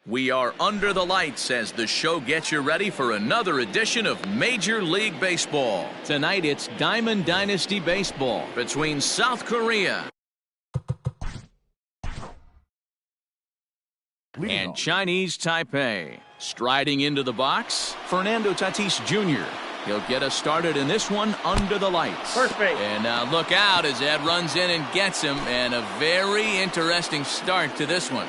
We are under the lights as the show gets you ready for another edition of Major League Baseball. Tonight it's Diamond Dynasty Baseball between South Korea and Chinese Taipei. Striding into the box, Fernando Tatis Jr. He'll get us started in this one under the lights. First base. And now look out as Ed runs in and gets him, and a very interesting start to this one.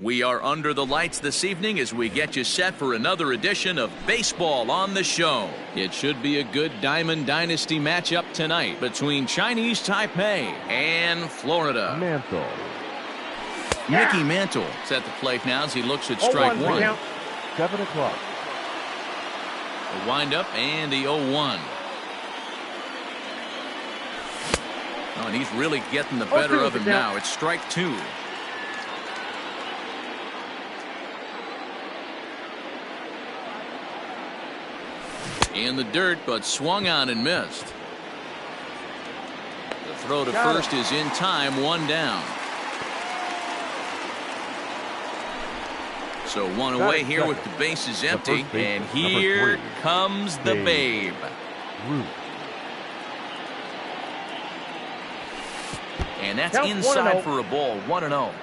We are under the lights this evening as we get you set for another edition of Baseball on the Show. It should be a good Diamond Dynasty matchup tonight between Chinese Taipei and Florida. Mantle. Mickey Mantle is at the plate now as he looks at strike one. 7 o'clock. The windup and the 0-1. Oh, and he's really getting the better of him now. It's strike two. In the dirt, but swung on and missed. The throw to first is in time, one down. So one away here with the bases empty, and here comes the babe. And that's inside for a ball, 1-0.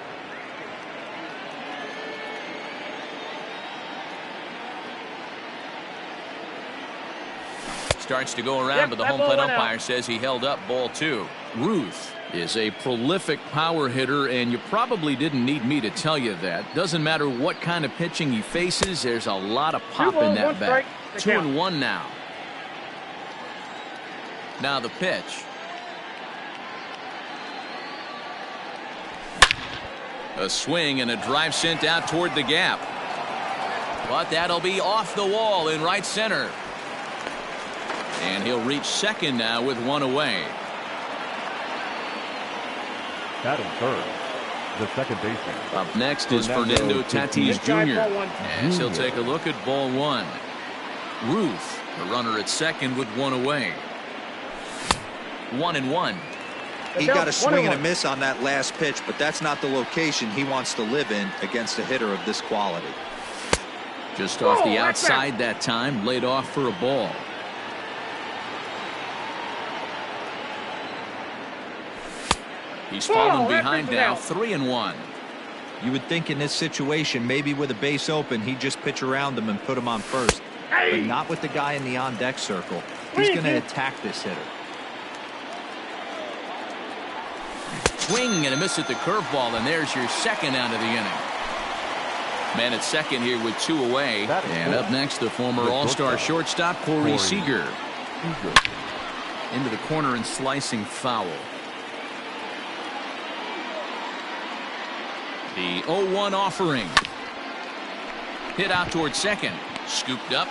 Starts to go around, but the home plate umpire says he held up ball 2. Ruth is a prolific power hitter, and you probably didn't need me to tell you that. Doesn't matter what kind of pitching he faces, there's a lot of pop in that bat. 2-1 now. Now the pitch. A swing and a drive sent out toward the gap. But that'll be off the wall in right center. And he'll reach second now with one away. Batting third, the second baseman. Up next is Fernando Tatis Jr. As he'll take a look at ball 1. Ruth, the runner at second with one away. 1-1. He got a swing and a miss on that last pitch, but that's not the location he wants to live in against a hitter of this quality. Just off the outside that time, laid off for a ball. He's fallen behind now, 3-1. You would think in this situation, maybe with a base open, he'd just pitch around him and put him on first. But not with the guy in the on-deck circle. He's going to attack this hitter. Swing and a miss at the curveball, and there's your second out of the inning. Man at second here with two away. And up next, the former All-Star shortstop, Corey Seeger. Into the corner and slicing foul. The 0-1 offering. Hit out towards second. Scooped up.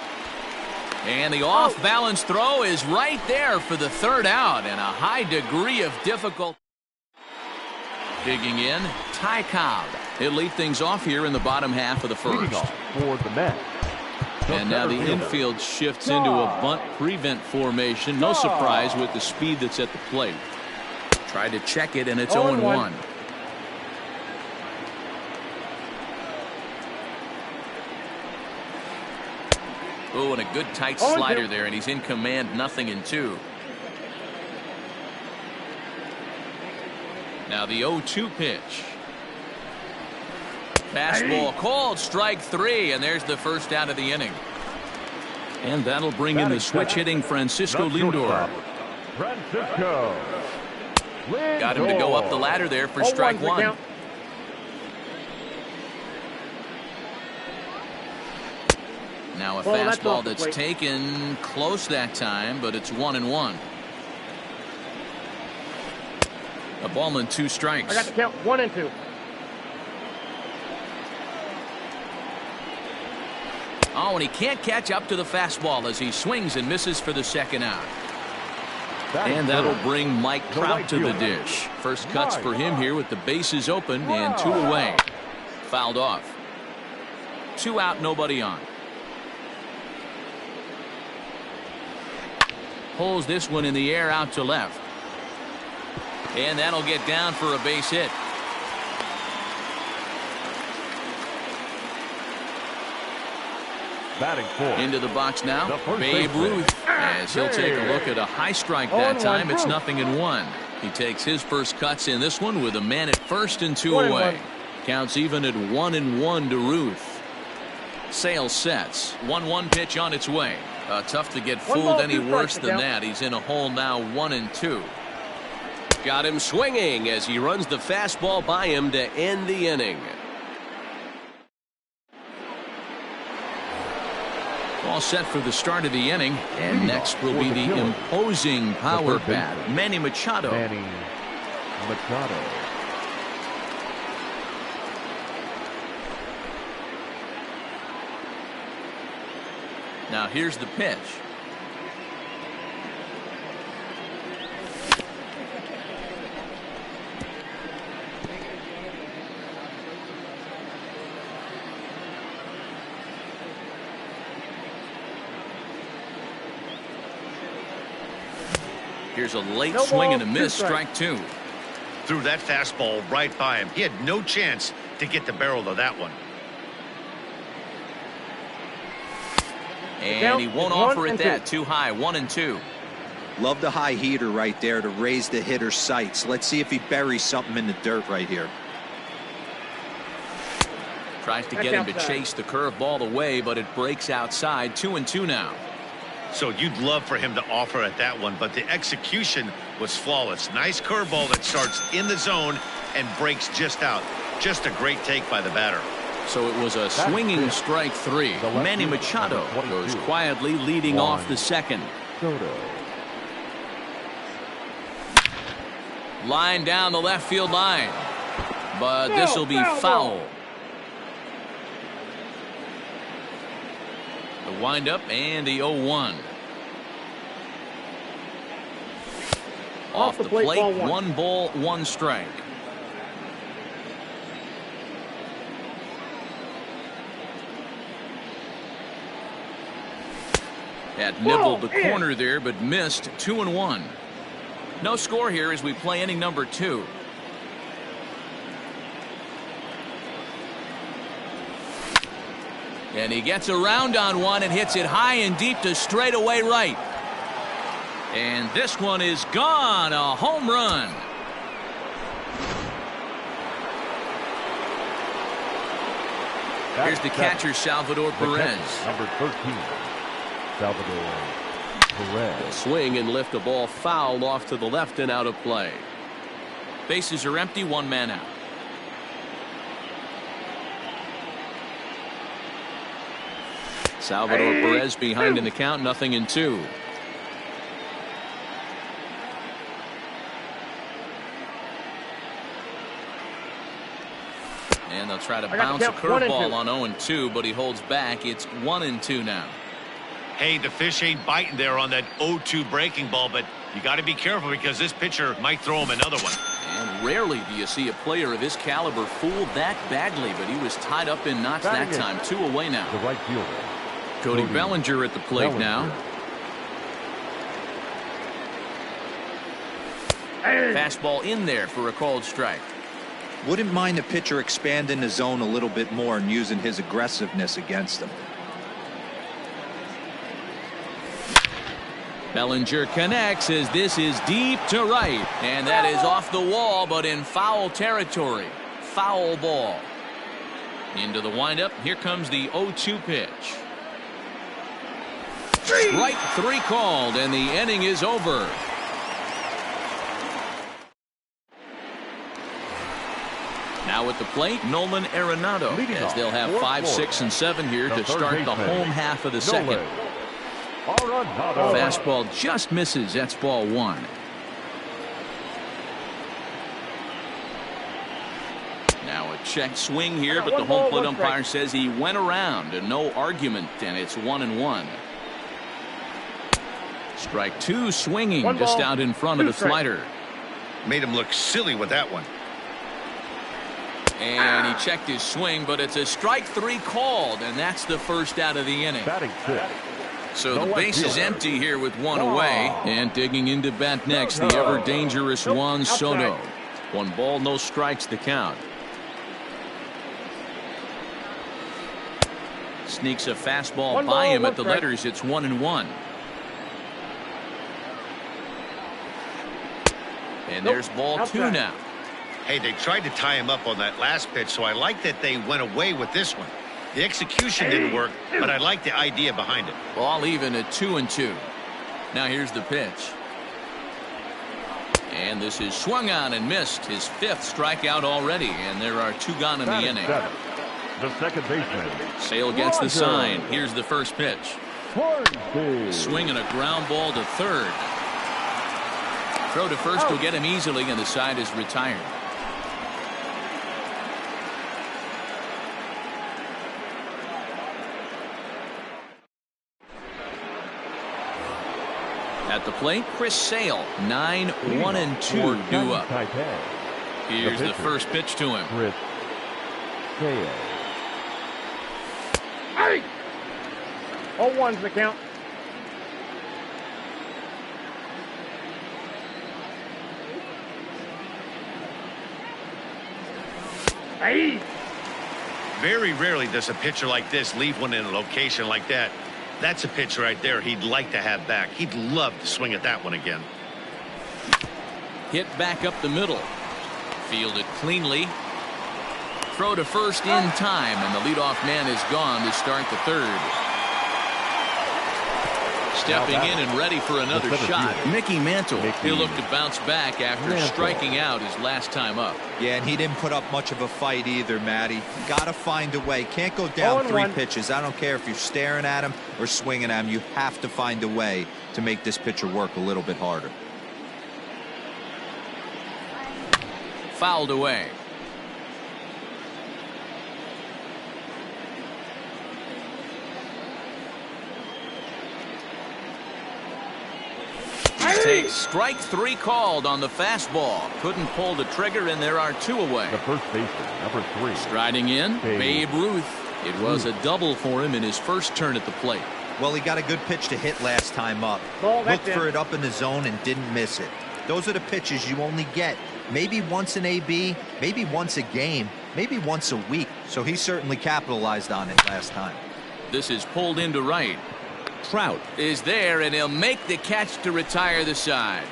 And the off-balance throw is right there for the third out, and a high degree of difficulty. Digging in, Ty Cobb. He'll lead things off here in the bottom half of the first. For the match. And now the infield shifts into a bunt prevent formation. No surprise with the speed that's at the plate. Tried to check it, and it's 0-1. Oh, and a good tight slider there, and he's in command, 0-2. Now the 0-2 pitch. Fastball called, strike 3, and there's the first out of the inning. And that'll bring in the switch hitting Francisco Lindor. Got him to go up the ladder there for strike 1. Now a fastball that's taken close that time, but it's 1-1. A ball and 2 strikes. I got the count 1-2. Oh, and he can't catch up to the fastball as he swings and misses for the second out. And that'll bring Mike Trout to the dish. First cuts for him here with the bases open and 2 away. Fouled off. 2 out, nobody on. Pulls this one in the air out to left. And that'll get down for a base hit. Batting 4. Into the box now, Babe Ruth, as he'll take a look at a high strike that time. It's 0-1. He takes his first cuts in this one with a man at first and 2 away. Counts even at 1-1 to Ruth. Sale sets. 1-1 pitch on its way. Tough to get fooled any worse than that. He's in a hole now, 1-2. Got him swinging as he runs the fastball by him to end the inning. All set for the start of the inning, and next will be the imposing power bat, Manny Machado. Now here's the pitch. Here's a late swing and a miss, strike 2. Threw that fastball right by him. He had no chance to get the barrel of that one. And he won't offer it that. Too high. 1-2. Love the high heater right there to raise the hitter's sights. Let's see if he buries something in the dirt right here. Tries to get him to chase the curveball away, but it breaks outside. 2-2 now. So you'd love for him to offer at that one, but the execution was flawless. Nice curveball that starts in the zone and breaks just out. Just a great take by the batter. So it was a swinging strike 3. Manny Machado goes quietly leading off the second. Line down the left field line, but this will be foul. The windup and the 0-1. Off the plate, 1 ball, 1 strike. Had nibbled the corner there, but missed. 2-1. No score here as we play inning number 2. And he gets around on one and hits it high and deep to straightaway right. And this one is gone. A home run. Here's the catcher, Salvador Perez. Number 13, Salvador Perez. He'll swing and lift the ball foul off to the left and out of play. Bases are empty, 1 man out. Salvador Perez behind in the count, 0-2. And they'll try to bounce a curveball on 0-2, but he holds back. It's 1-2 now. Hey, the fish ain't biting there on that 0-2 breaking ball, but you got to be careful because this pitcher might throw him another one. And rarely do you see a player of his caliber fooled that badly, but he was tied up in knots that time. 2 away now. The right fielder, Cody Bellinger at the plate now. Fastball in there for a called strike. Wouldn't mind the pitcher expanding the zone a little bit more and using his aggressiveness against him. Bellinger connects as this is deep to right, and that is off the wall but in foul territory. Foul ball. Into the windup. Here comes the 0-2 pitch. Strike 3 called, and the inning is over. Now at the plate, Nolan Arenado, as they'll have 5, 6, and 7 here to start the home half of the second. Fastball just misses. That's ball 1. Now a check swing here, but the home plate umpire says he went around and no argument, and it's 1-1. Strike 2 swinging just out in front of the slider. Made him look silly with that one. And he checked his swing, but it's a strike 3 called, and that's the first out of the inning. So the base is empty here with 1 away, and digging into bat next, the ever dangerous Juan Soto. 1 ball, no strikes to count. Sneaks a fastball by him at the letters. It's 1-1. And there's ball 2 now. Hey, they tried to tie him up on that last pitch, so I like that they went away with this one. The execution didn't work, but I like the idea behind it. Ball even at 2-2. Now here's the pitch. And this is swung on and missed. His 5th strikeout already, and there are 2 gone in the inning. The second baseman. Sale gets the sign. Here's the first pitch. Swing and a ground ball to third. Throw to first will get him easily, and the side is retired. At the plate, Chris Sale, 9, 1, and 2 due up. Here's the first pitch to him. Chris Sale. 0-1's the count. Very rarely does a pitcher like this leave one in a location like that. That's a pitch right there he'd like to have back. He'd love to swing at that one again. Hit back up the middle. Fielded cleanly. Throw to first in time, and the leadoff man is gone to start the third. Stepping in and ready for another shot, Mickey Mantle. He'll look to bounce back after striking out his last time up. Yeah, and he didn't put up much of a fight either, Matty. Got to find a way. Can't go down 3 pitches. I don't care if you're staring at him or swinging at him. You have to find a way to make this pitcher work a little bit harder. Fouled away. Takes strike 3 called on the fastball. Couldn't pull the trigger, and there are 2 away. The first baseman, number 3. Striding in, Babe Ruth. It was a double for him in his first turn at the plate. Well, he got a good pitch to hit last time up. Looked for it up in the zone and didn't miss it. Those are the pitches you only get maybe once in AB, maybe once a game, maybe once a week. So he certainly capitalized on it last time. This is pulled into right. Trout is there, and he'll make the catch to retire the side.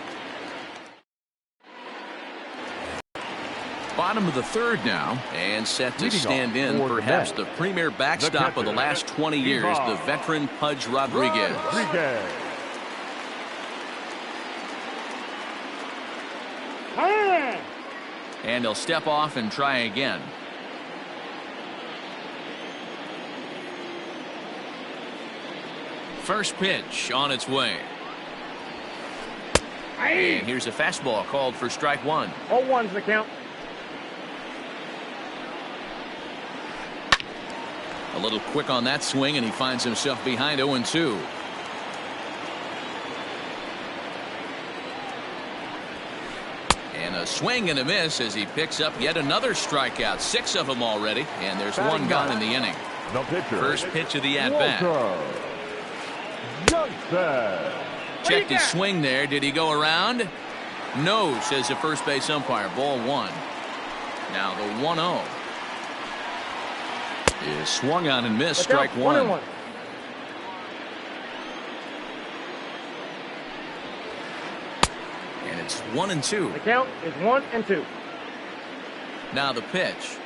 Bottom of the third now, and set to stand in perhaps the premier backstop of the last 20 years, the veteran Pudge Rodriguez. And he'll step off and try again. First pitch on its way. And here's a fastball called for strike 1. 0-1's the count. A little quick on that swing, and he finds himself behind 0-2. And a swing and a miss as he picks up yet another strikeout. 6 of them already, and there's 1 gone in the inning. First pitch of the at-bat. Checked his swing there. Did he go around? No, says the first base umpire. Ball 1. Now the 1-0 is swung on and missed. Strike 1. And it's 1-2. The count is 1-2. Now the pitch.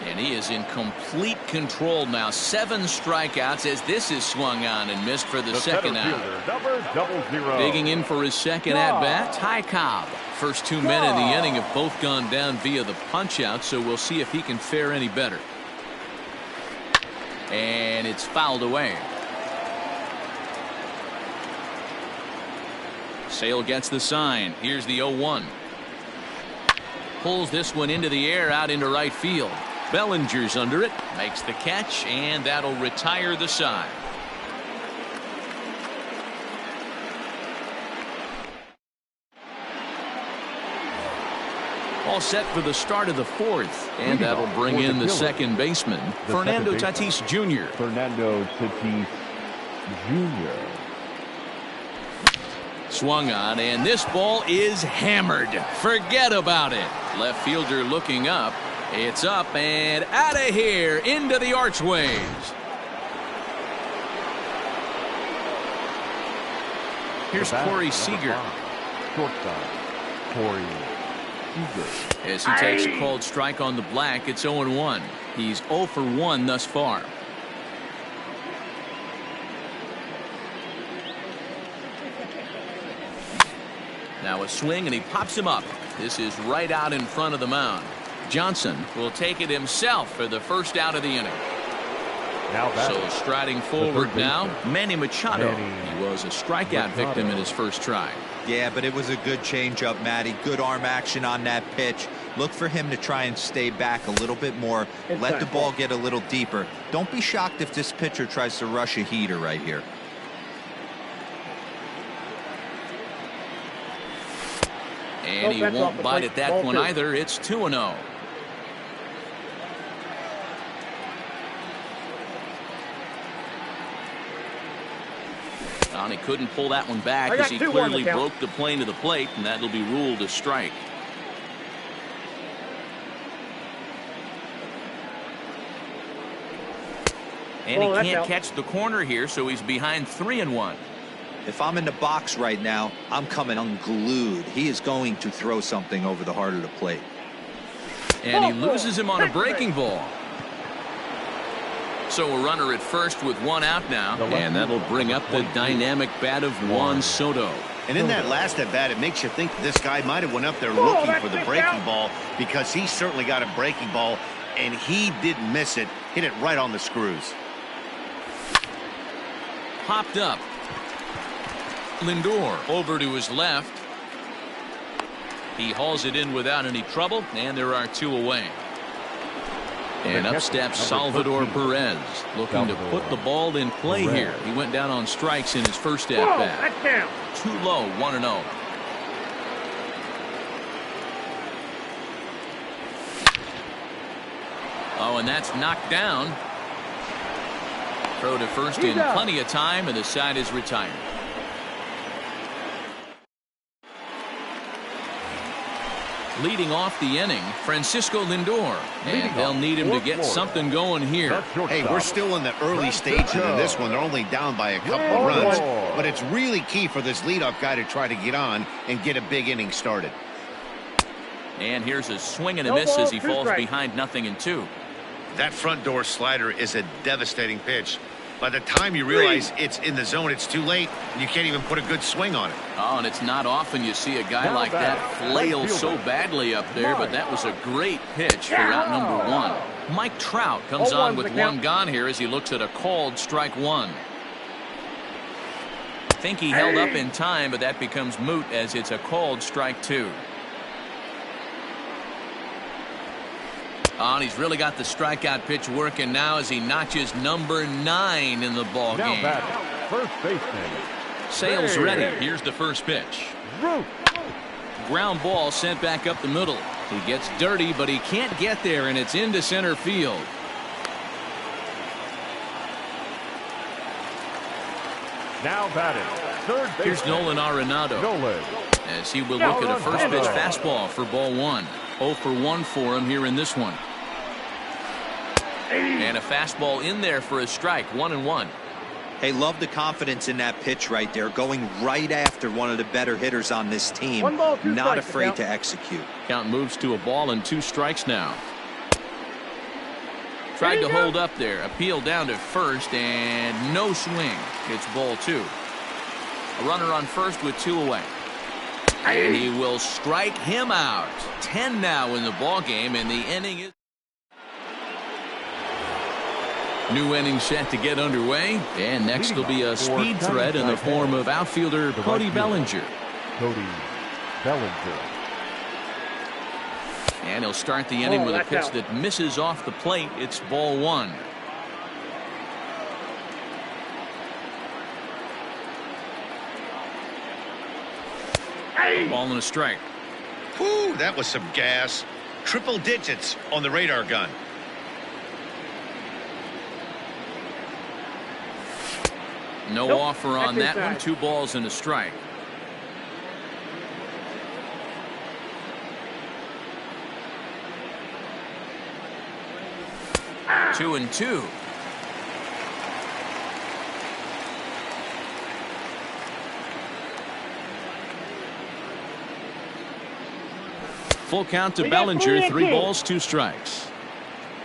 And he is in complete control now. 7 strikeouts as this is swung on and missed for the second out. Digging in for his second at-bat, Ty Cobb. First 2 men in the inning have both gone down via the punch-out, so we'll see if he can fare any better. And it's fouled away. Sale gets the sign. Here's the 0-1. Pulls this one into the air out into right field. Bellinger's under it, makes the catch, and that'll retire the side. All set for the start of the 4th, and that'll bring in the second baseman, Fernando Tatis Jr. Fernando Tatis Jr. Swung on, and this ball is hammered. Forget about it. Left fielder looking up. It's up and out of here into the archways. Here's Corey Seeger. Shortstop, Corey Seeger. As he takes a called strike on the black, it's 0-1. He's 0 for 1 thus far. Now a swing, and he pops him up. This is right out in front of the mound. Johnson will take it himself for the first out of the inning. So striding forward now, Manny Machado. He was a strikeout victim in his first try. Yeah, but it was a good changeup, Matty. Good arm action on that pitch. Look for him to try and stay back a little bit more. Let the ball get a little deeper. Don't be shocked if this pitcher tries to rush a heater right here. And he won't bite at that one either. It's 2-0. He couldn't pull that one back as he clearly broke the plane to the plate, and that'll be ruled a strike. And he can't catch the corner here, so he's behind 3-1. If I'm in the box right now, I'm coming unglued. He is going to throw something over the heart of the plate. And he loses him on a breaking ball. So a runner at first with one out now. And that'll bring up the dynamic bat of Juan Soto. And in that last at bat, it makes you think this guy might have went up there looking for the breaking ball, because he certainly got a breaking ball, and he didn't miss it. Hit it right on the screws. Popped up. Lindor over to his left. He hauls it in without any trouble, and there are 2 away. And up steps Salvador Perez, looking to put the ball in play here. He went down on strikes in his first at-bat. Too low, 1-0. Oh, and that's knocked down. Throw to first in plenty of time, and the side is retired. Leading off the inning, Francisco Lindor. And they'll need him to get something going here. Hey, we're still in the early stages of this one. They're only down by a couple of runs. But it's really key for this leadoff guy to try to get on and get a big inning started. And here's a swing and a miss as he falls behind 0-2. That front door slider is a devastating pitch. By the time you realize it's in the zone, it's too late, and you can't even put a good swing on it. Oh, and it's not often you see a guy like that flail so badly up there, but that was a great pitch for out number 1. Mike Trout comes on with one gone here as he looks at a called strike 1. I think he held up in time, but that becomes moot as it's a called strike 2. Oh, and he's really got the strikeout pitch working now as he notches number 9 in the ball game. First baseman. Sales ready. Here's the first pitch. Ground ball sent back up the middle. He gets dirty, but he can't get there, and it's into center field. Now batting. Third baseman. Here's Nolan Arenado. As he will look at a first pitch fastball for ball 1. 0 for 1 for him here in this one. And a fastball in there for a strike. 1-1. Hey, love the confidence in that pitch right there, going right after one of the better hitters on this team. Not afraid to execute. Count moves to a ball and 2 strikes now. Tried to hold up there. Appeal down to first, and no swing. It's ball 2. A runner on first with 2 away. And he will strike him out. 10 now in the ball game, and the inning is. New inning set to get underway, and next will be a speed threat in the form of outfielder Cody Bellinger. Cody Bellinger. And he'll start the inning with a pitch that misses off the plate. It's ball 1. Ball and a strike. Whew, that was some gas. Triple digits on the radar gun. No offer on that one. 2 balls and a strike. Two and 2. Full count to Bellinger. 3 balls, 2 strikes.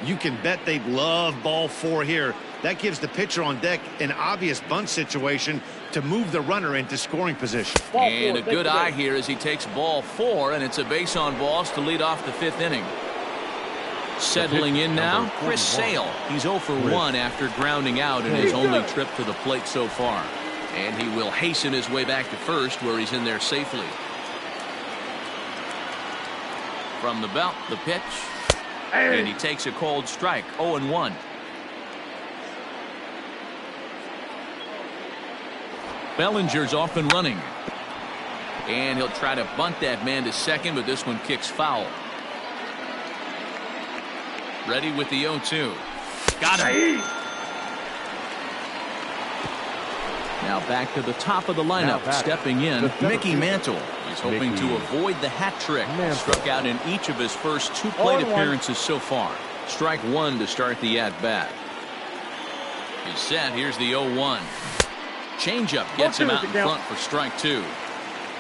You can bet they love ball 4 here. That gives the pitcher on deck an obvious bunt situation to move the runner into scoring position. And a good eye here as he takes ball 4, and it's a base on balls to lead off the 5th inning. Settling in now, Chris Sale. He's 0 for 1 after grounding out in his only trip to the plate so far. And he will hasten his way back to first, where he's in there safely. From the belt, the pitch. And he takes a cold strike. 0-1. Bellinger's off and running. And he'll try to bunt that man to second, but this one kicks foul. Ready with the 0-2. Got him. Now back to the top of the lineup. Stepping in, Mickey Mantle. He's hoping to avoid the hat trick. Struck out in each of his first 2 plate appearances so far. Strike 1 to start the at-bat. is set. Here's the 0-1. Changeup gets him out in front for strike 2.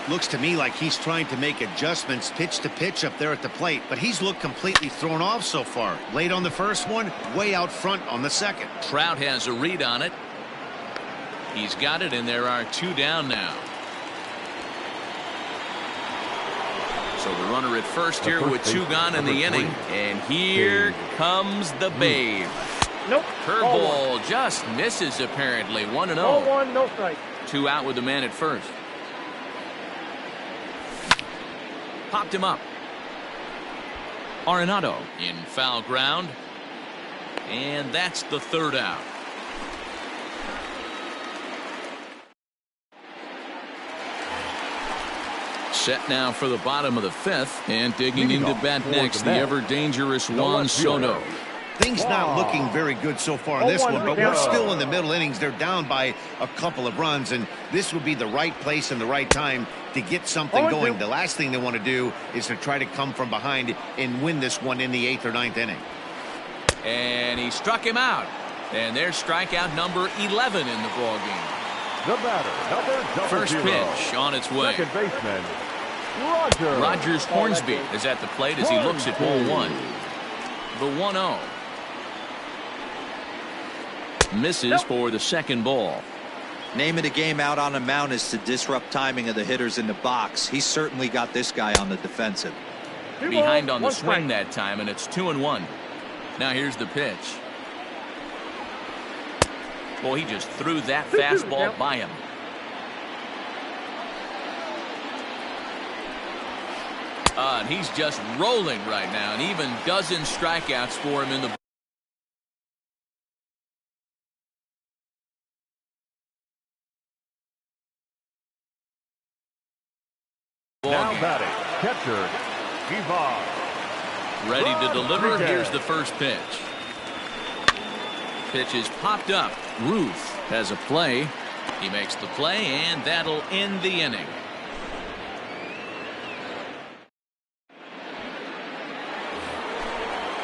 Looks to me like he's trying to make adjustments pitch to pitch up there at the plate, but he's looked completely thrown off so far. Late on the first one, way out front on the second. Trout has a read on it. He's got it, and there are 2 down now. So the runner at first here with 2 gone in the inning. And here comes the Babe. Nope. Curveball just misses apparently. 1-0. 0-1, no strike. 2 out with the man at first. Popped him up. Arenado in foul ground. And that's the 3rd out. Set now for the bottom of the 5th, and digging into bat next, the ever-dangerous Juan Soto. Things not looking very good so far in this one, but we're still in the middle innings. They're down by a couple of runs, and this would be the right place and the right time to get something going. The last thing they want to do is to try to come from behind and win this one in the 8th or 9th inning. And he struck him out. And there's strikeout number 11 in the ballgame. The batter, First pitch on its way. Second baseman, Rogers Hornsby is at the plate as he looks at ball 1. The 1-0. Misses for the second ball. Name of the game out on the mound is to disrupt timing of the hitters in the box. He's certainly got this guy on the defensive. Behind on the swing that time, and it's 2-1. Now here's the pitch. Boy, he just threw that fastball by him. And he's just rolling right now, and even dozen strikeouts for him in the ball. Now batting, catcher, Ivan. Ready to deliver. Here's the first pitch. Pitch is popped up. Ruth has a play. He makes the play, and that'll end the inning.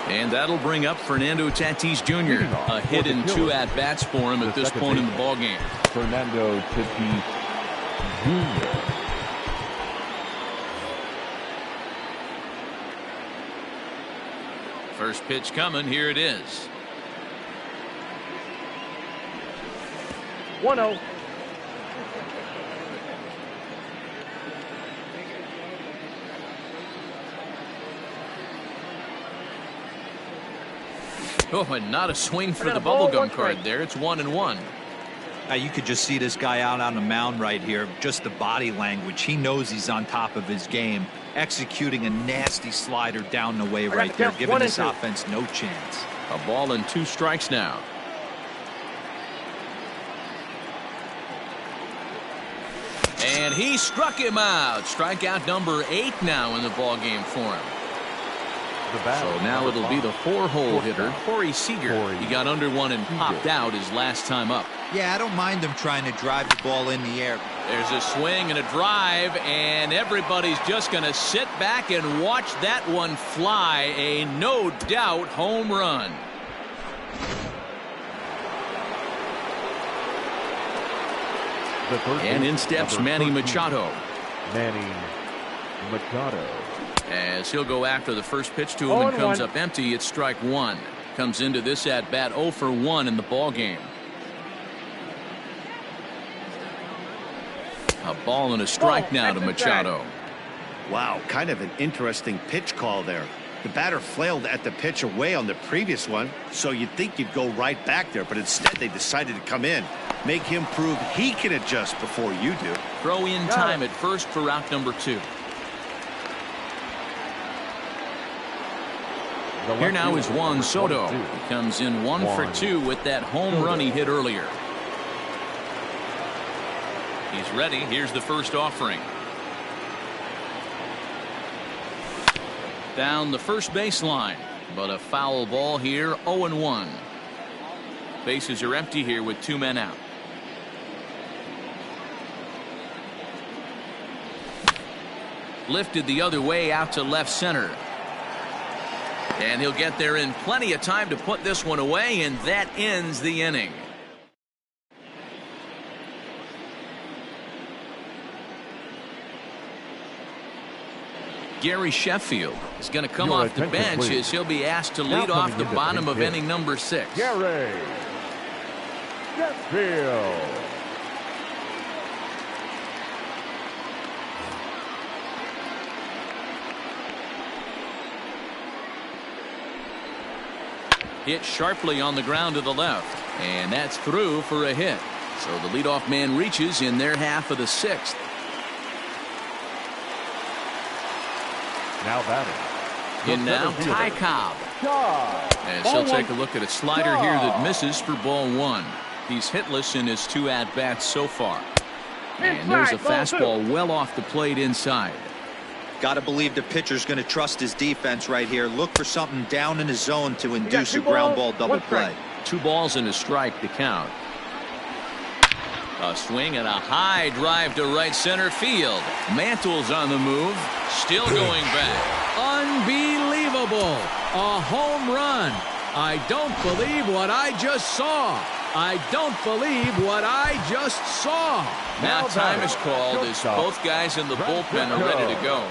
And that'll bring up Fernando Tatis Jr. A hit and 2 at-bats for him at this point in the ballgame. Fernando Tatis Jr. First pitch coming. Here it is. 1-0. Oh, and not a swing for the bubblegum card there. It's 1-1. Now you could just see this guy out on the mound right here. Just the body language. He knows he's on top of his game. Executing a nasty slider down the way right there, giving this offense no chance. A ball and 2 strikes now. And he struck him out. Strikeout number 8 now in the ballgame for him. So now it'll be the 4-hole hitter, Corey Seeger. He got under one and popped out his last time up. Yeah, I don't mind him trying to drive the ball in the air. There's a swing and a drive, and everybody's just going to sit back and watch that one fly. A no-doubt home run. And in steps Manny Machado. Manny Machado. As he'll go after the first pitch to him and comes up empty. It's strike 1. Comes into this at bat 0 for 1 in the ball game. A ball and a strike now to Machado. Wow, kind of an interesting pitch call there. The batter flailed at the pitch away on the previous one, so you'd think you'd go right back there, but instead they decided to come in. Make him prove he can adjust before you do. Throw in time at first for route number 2. Here now is Juan Soto. He comes in 1 for 2 with that home run he hit earlier. He's ready. Here's the first offering. Down the first baseline, but a foul ball here. 0-1. Bases are empty here with 2 men out. Lifted the other way out to left center. And he'll get there in plenty of time to put this one away, and that ends the inning. Gary Sheffield is going to come off the bench as he'll be asked to lead off the bottom of inning number 6. Gary Sheffield. Hit sharply on the ground to the left, and that's through for a hit. So the leadoff man reaches in their half of the 6th. Now batting. In now, Ty Cobb. As he'll take a look at a slider here that misses for ball 1. He's hitless in his 2 at-bats so far. And there's a fastball well off the plate inside. Got to believe the pitcher's going to trust his defense right here. Look for something down in his zone to induce a ground ball double play. 2 balls and a strike to count. A swing and a high drive to right center field. Mantle's on the move. Still going back. Unbelievable. A home run. I don't believe what I just saw. I don't believe what I just saw. Now time is called as both guys in the bullpen are ready to go.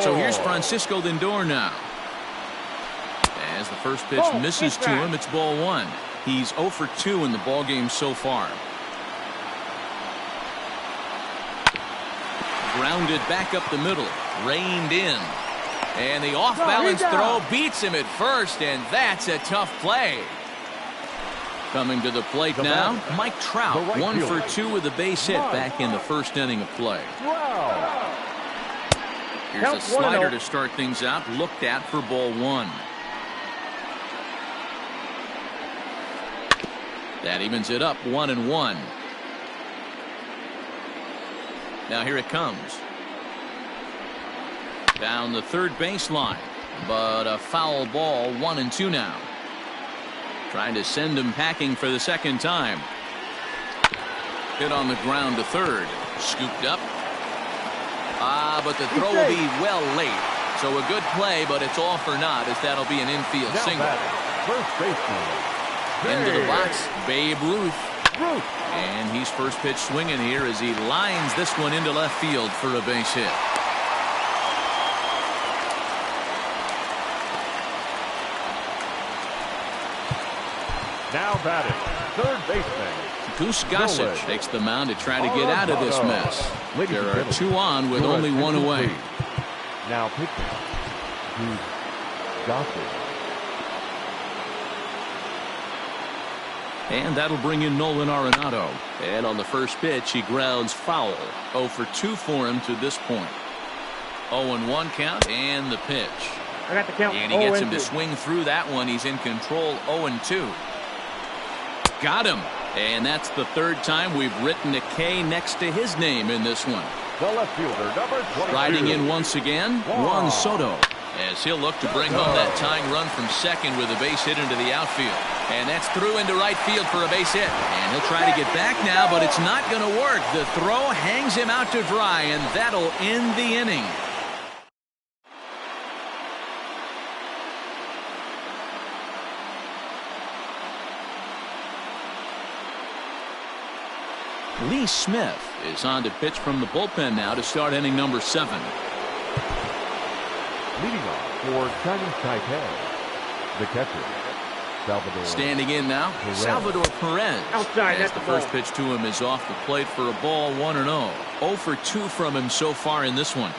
So here's Francisco Lindor now. As the first pitch misses to him, it's ball 1. He's 0 for 2 in the ballgame so far. Grounded back up the middle, reined in, and the off-balance throw beats him at first, and that's a tough play. Coming to the plate now, Mike Trout, 1 for 2 with a base hit back in the first inning of play. Here's a slider to start things out, looked at for ball 1. That evens it up, 1-1. Now here it comes. Down the third baseline, but a foul ball, 1-2 now. Trying to send him packing for the second time. Hit on the ground to third. Scooped up. But the throw will be well late. So a good play, but it's all for naught as that'll be an infield single. First baseman. Into the box, Babe Ruth. And he's first pitch swinging here as he lines this one into left field for a base hit. Now batting, third baseman. Goose Gossage takes the mound to try to get out of this mess. There are 2 on with only 1 away. Now pitching, Goose Gossage. And that'll bring in Nolan Arenado. And on the first pitch, he grounds foul. 0 for 2 for him to this point. 0-1 count and the pitch. I got the count. And he gets him to swing through that one. He's in control. 0-2. Got him. And that's the 3rd time we've written a K next to his name in this one. The left fielder, number 22. Riding in once again, Juan Soto. As he'll look to bring home that tying run from second with a base hit into the outfield. And that's through into right field for a base hit. And he'll try to get back now, but it's not going to work. The throw hangs him out to dry, and that'll end the inning. Lee Smith is on to pitch from the bullpen now to start inning number 7. Leading off for Chinese Taipei, the catcher, Salvador. Standing in now, Salvador Perez. Outside, as the first pitch to him is off the plate for a ball, 1-0. 0 for 2 from him so far in this one.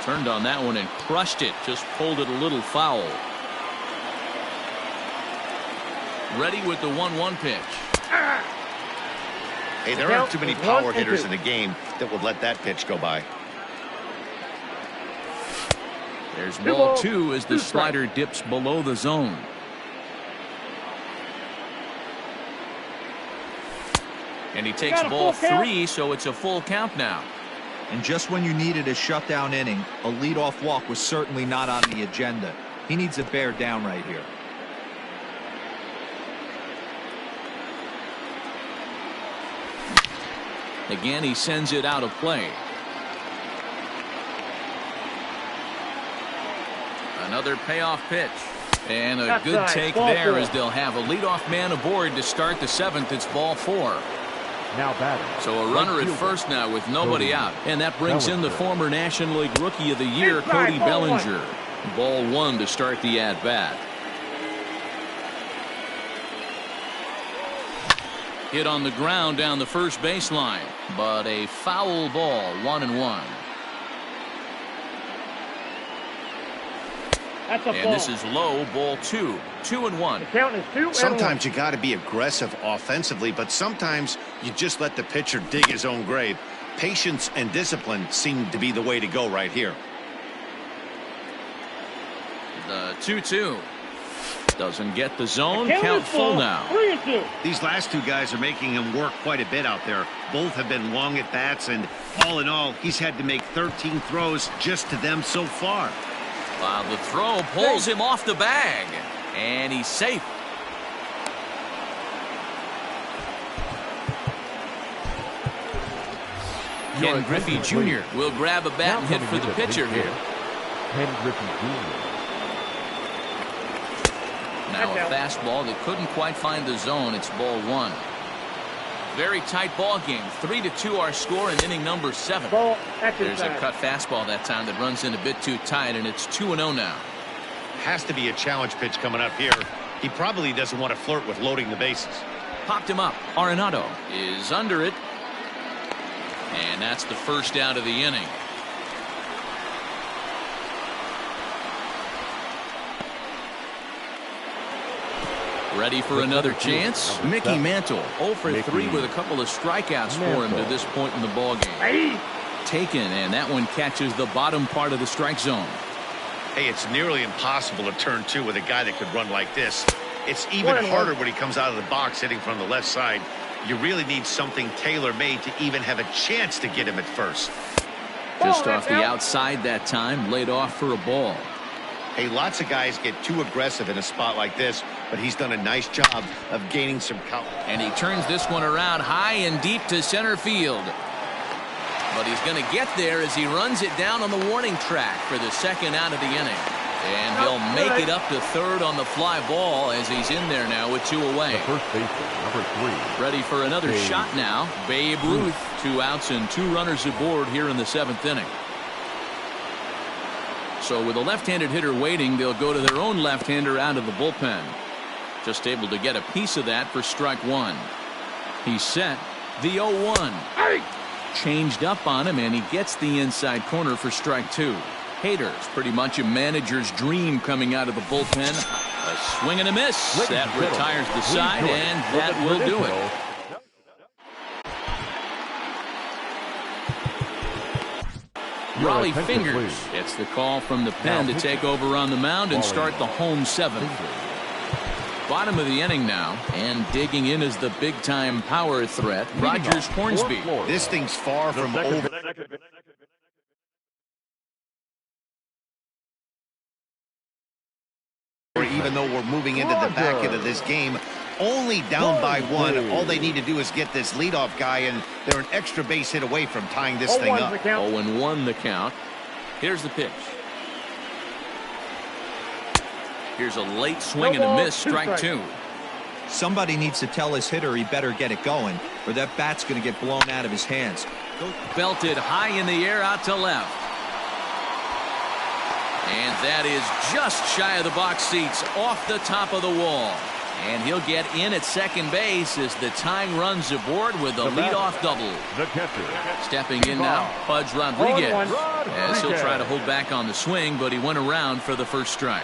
Turned on that one and crushed it. Just pulled it a little foul. Ready with the 1-1 pitch. Hey, there aren't too many power hitters in the game that would let that pitch go by. There's ball 2 as the slider dips below the zone. And he takes ball 3, so it's a full count now. And just when you needed a shutdown inning, a leadoff walk was certainly not on the agenda. He needs to bear down right here. Again, he sends it out of play. Another payoff pitch. And a good take there as they'll have a leadoff man aboard to start the 7th. It's ball 4. Now batting. So a runner at first now with nobody out. And that brings in the former National League Rookie of the Year, Cody Bellinger. Ball 1 to start the at-bat. Hit on the ground down the first baseline, but a foul ball, 1-1. That's a And ball. this is low, ball 2, 2-1. The count is 2-1. Sometimes you got to be aggressive offensively, but sometimes you just let the pitcher dig his own grave. Patience and discipline seem to be the way to go right here. The 2-2. Doesn't get the zone. Count Count is full ball, now. 3-2. These last two guys are making him work quite a bit out there. Both have been long at bats, and all in all, he's had to make 13 throws just to them so far. While the throw pulls him off the bag, and he's safe. Ken Griffey Jr. will grab a bat and hit for the pitcher here. Ken Griffey Jr. Now a fastball that couldn't quite find the zone. It's ball 1. Very tight ball game. 3-2 our score in inning number 7. Ball There's a exercise. cut fastball that time that runs in a bit too tight, and it's 2-0 now. Has to be a challenge pitch coming up here. He probably doesn't want to flirt with loading the bases. Popped him up. Arenado is under it. And that's the first out of the inning. Ready for another chance? Mickey Mantle, 0 for 3 with a couple of strikeouts for him to this point in the ballgame. Hey. Taken, and that one catches the bottom part of the strike zone. Hey, it's nearly impossible to turn 2 with a guy that could run like this. It's even harder when he comes out of the box hitting from the left side. You really need something tailor-made to even have a chance to get him at first. Just off the outside that time, laid off for a ball. Hey, lots of guys get too aggressive in a spot like this, but he's done a nice job of gaining some count. And he turns this one around high and deep to center field. But he's going to get there as he runs it down on the warning track for the second out of the inning. And he'll make it up to third on the fly ball as he's in there now with 2 away. The first baseman, number 3. Ready for another shot now. Babe Ruth. 2 outs and 2 runners aboard here in the 7th inning. So with a left-handed hitter waiting, they'll go to their own left-hander out of the bullpen. Just able to get a piece of that for strike 1. He's set. The 0-1. Changed up on him, and he gets the inside corner for strike 2. Hader's pretty much a manager's dream coming out of the bullpen. A swing and a miss. That retires the side, and that will do it. Raleigh Fingers gets the call from the pen to take over on the mound and start the home 7th. Bottom of the inning now, and digging in is the big-time power threat, Rogers Hornsby. This thing's far from over. Even though we're moving into the back end of this game, only down by 1. All they need to do is get this leadoff guy, and they're an extra base hit away from tying this thing up. 0-1 the count. Here's the pitch. Here's a late swing and a miss, strike 2. Somebody needs to tell his hitter he better get it going, or that bat's going to get blown out of his hands. Belted high in the air out to left. And that is just shy of the box seats, off the top of the wall. And he'll get in at second base as the tying runs aboard with a leadoff double. The catcher. Stepping in now, Pudge Rodriguez. As he'll try to hold back on the swing, but he went around for the first strike.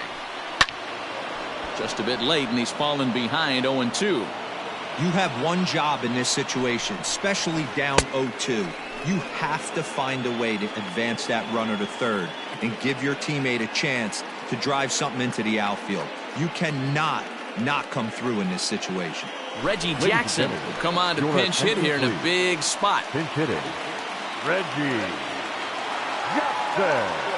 Just a bit late, and he's fallen behind 0-2. You have one job in this situation, especially down 0-2. You have to find a way to advance that runner to third and give your teammate a chance to drive something into the outfield. You cannot not come through in this situation. Reggie Jackson will come on to pinch hit here in a big spot. Pinch hitting. Reggie Jackson.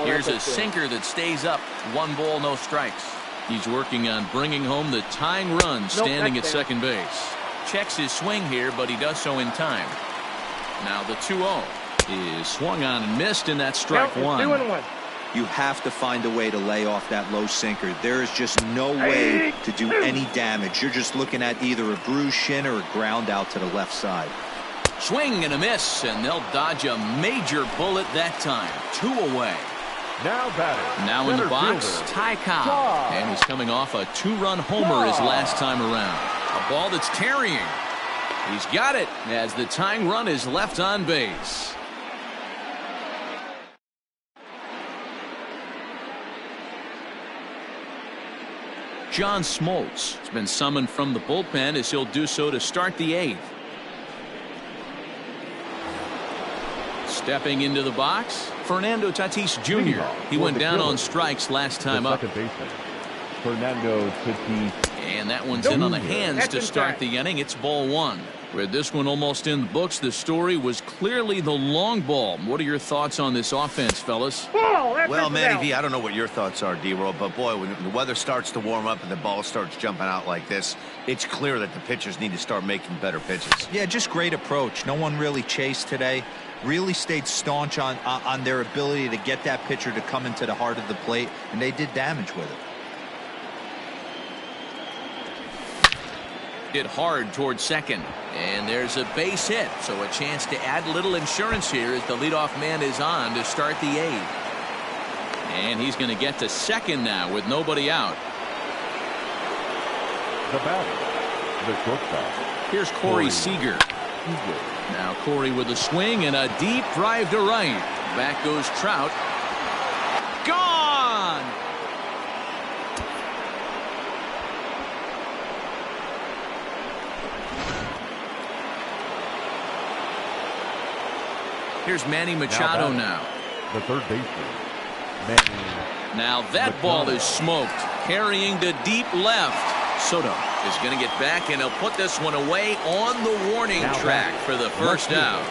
Here's a sinker that stays up. 1 ball, no strikes. He's working on bringing home the tying run, standing at second base. Checks his swing here, but he does so in time. Now the 2-0 is swung on and missed, and that's strike 1. You have to find a way to lay off that low sinker. There is just no way to do any damage. You're just looking at either a bruised shin or a ground out to the left side. Swing and a miss, and they'll dodge a major bullet that time. 2 away. Now batting. Now in the box, fielder, Ty Cobb. And he's coming off a 2-run homer his last time around. A ball that's tarrying. He's got it as the tying run is left on base. John Smoltz has been summoned from the bullpen as he'll do so to start the 8th. Stepping into the box, Fernando Tatis Jr. He went down on strikes last time up. Second baseman, Fernando Tatis. And that one's in on the hands to start the inning. It's ball 1. With this one almost in the books, the story was clearly the long ball. What are your thoughts on this offense, fellas? Well, Manny V, I don't know what your thoughts are, D-Roll, but boy, when the weather starts to warm up and the ball starts jumping out like this, it's clear that the pitchers need to start making better pitches. Yeah, just great approach. No one really chased today. Really stayed staunch on their ability to get that pitcher to come into the heart of the plate, and they did damage with it. Hit hard towards second, and there's a base hit, so a chance to add a little insurance here as the leadoff man is on to start the 8th. And he's going to get to second now with nobody out. The batter, the shortstop. Here's Corey Seeger. Now Corey with a swing and a deep drive to right. Back goes Trout. Gone! Here's Manny Machado now. The third baseman, Manny. Now that ball is smoked. Carrying to deep left. Soto is going to get back, and he'll put this one away on the warning track for the first out.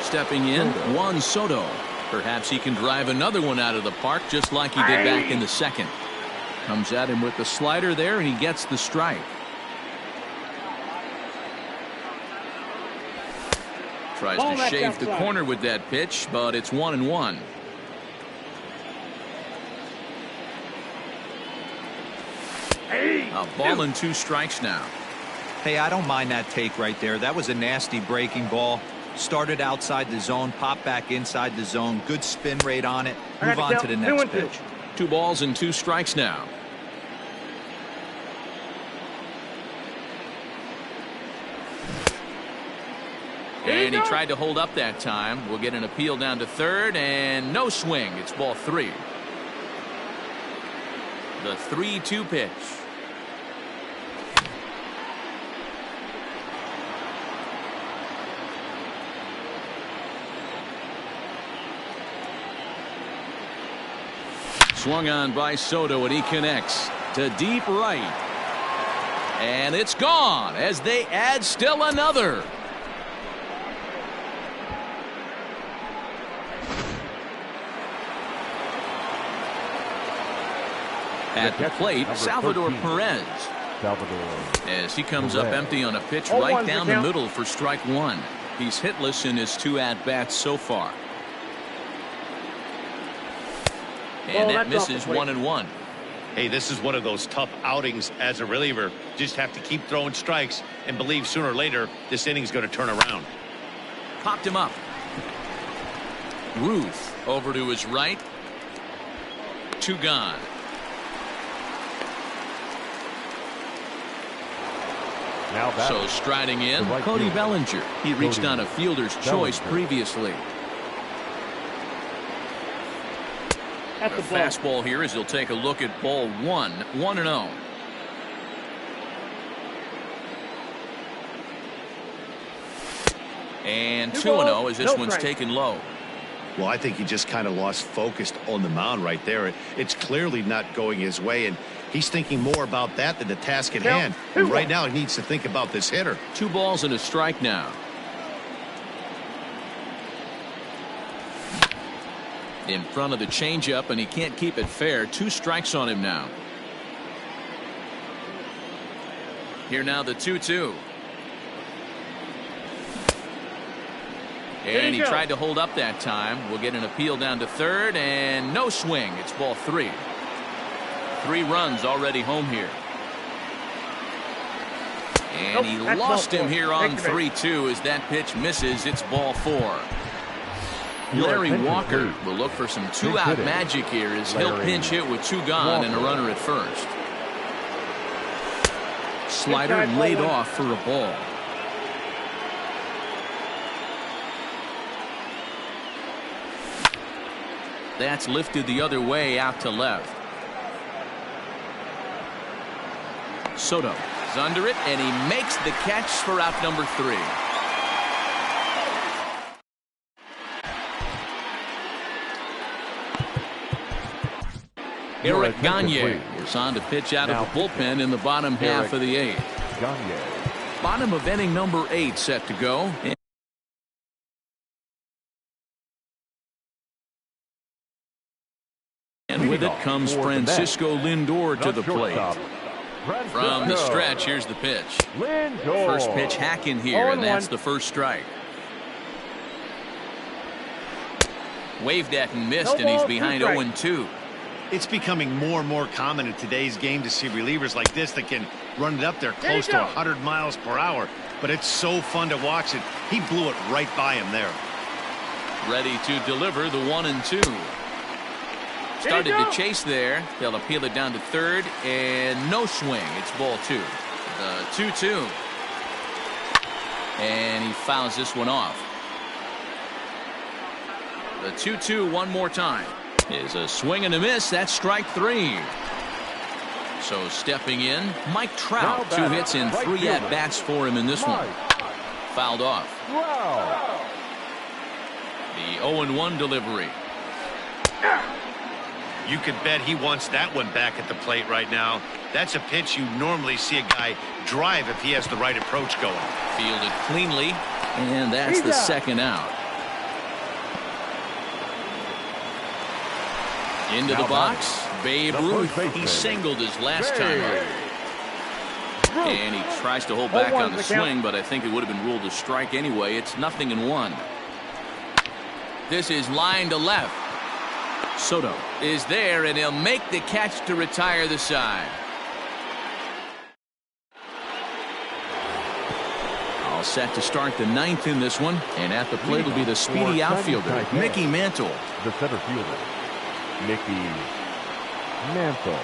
Stepping in, Juan Soto. Perhaps he can drive another one out of the park just like he did back in the second. Comes at him with the slider there, and he gets the strike. Tries to shave the corner with that pitch, but it's 1-1. A ball and 2 strikes now. Hey, I don't mind that take right there. That was a nasty breaking ball. Started outside the zone, popped back inside the zone. Good spin rate on it. Move on to the next pitch. 2 balls and 2 strikes now. And he tried to hold up that time. We'll get an appeal down to third, and no swing. It's ball 3. The 3-2 pitch. Swung on by Soto, and he connects to deep right. And it's gone as they add still another. At the plate, Salvador Perez. As he comes up empty on a pitch right down the middle for strike 1. He's hitless in his 2 at-bats so far. And that misses 1-1. Hey, this is one of those tough outings as a reliever. Just have to keep throwing strikes and believe sooner or later this inning's going to turn around. Popped him up. Ruth over to his right. 2 gone. So striding in, Cody Bellinger. He reached on a fielder's choice previously. The fastball here as he'll take a look at ball 1, 1-0. And 2-0 as this one's taken low. Well, I think he just kind of lost focus on the mound right there. It's clearly not going his way, and he's thinking more about that than the task at hand. And right now he needs to think about this hitter. 2 balls and a strike now. In front of the changeup, and he can't keep it fair. 2 strikes on him now. Here now the 2-2. And he tried to hold up that time. We'll get an appeal down to third, and no swing. It's ball 3. 3 runs already home here. And he lost him here on 3-2 as that pitch misses. It's ball 4. Larry Walker will look for some 2-out magic here as he'll pinch hit with 2 gone and a runner at first. Slider laid off for a ball. That's lifted the other way out to left. Soto is under it, and he makes the catch for out number 3. Eric Gagne is on to pitch out of the bullpen in the bottom half of the 8th. Bottom of inning number 8 set to go. And with it comes Francisco Lindor to the plate. From the stretch, here's the pitch. First pitch hacking here, and that's the first strike. Waved at and missed, and he's behind 0-2. It's becoming more and more common in today's game to see relievers like this that can run it up there close to 100 miles per hour. But it's so fun to watch it. He blew it right by him there. Ready to deliver the 1-2. Started to chase there. They'll appeal it down to third, and no swing. It's ball 2. The 2-2. And he fouls this one off. The 2-2 one more time. Is a swing and a miss. That's strike 3. So stepping in, Mike Trout. 2 hits and 3 at-bats for him in this one. Fouled off. The 0-1 delivery. You could bet he wants that one back at the plate right now. That's a pitch you normally see a guy drive if he has the right approach going. Fielded cleanly, and that's the second out. Into the box, Babe Ruth. He singled his last time up. And he tries to hold back on the swing, but I think it would have been ruled a strike anyway. It's 0-1. This is line to left. Soto is there, and he'll make the catch to retire the side. All set to start the 9th in this one, and at the plate will be the speedy outfielder, Mickey Mantle. The center fielder, Mickey Mantle.